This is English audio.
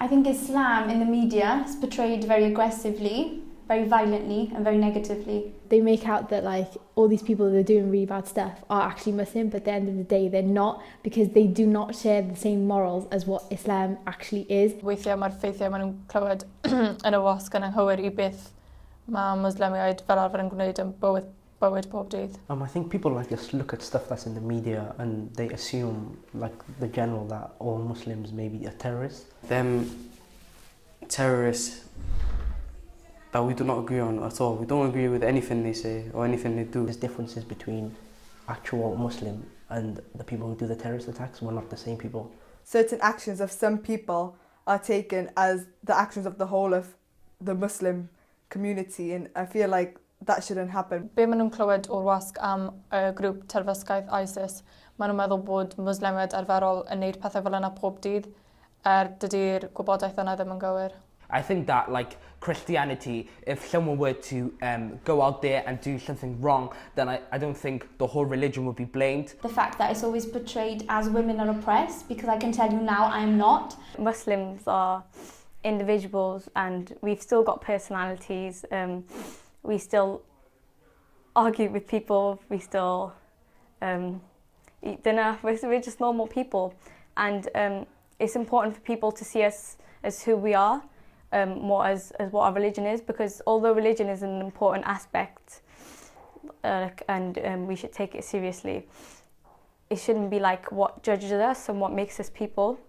I think Islam in the media is portrayed very aggressively, very violently and very negatively. They make out that like all these people that are doing really bad stuff are actually Muslim, but at the end of the day they're not, because they do not share the same morals as what Islam actually is. Weithiau mae'r ffeithiau maen nhw'n clywed yn y wasg yn anghywir I beth mae Muslimiaid fel arfer yn gwneud yn bywyd pob dydd. I think people like just look at stuff that's in the media and they assume, like the general, that all Muslims maybe are terrorists. Them terrorists that we do not agree on at all. We don't agree with anything they say or anything they do. There's differences between actual Muslim and the people who do the terrorist attacks. We're not the same people. Certain actions of some people are taken as the actions of the whole of the Muslim community, and I feel like that shouldn't happen. Be maen nhw'n clywed o'r wasg am y grŵp terfysgaeth ISIS, maen nhw'n meddwl bod Muslimiaid arferol yn neud pethau fel yna pob dydd, dydy'r gwybodaeth yna ddim yn gywir. I think that, like Christianity, if someone were to go out there and do something wrong, then I don't think the whole religion would be blamed. The fact that it's always portrayed as women are oppressed, because I can tell you now I am not. Muslims are individuals and we've still got personalities. We still argue with people, we still eat dinner, we're just normal people. And it's important for people to see us as who we are, more as what our religion is, because although religion is an important aspect and we should take it seriously, it shouldn't be like what judges us and what makes us people.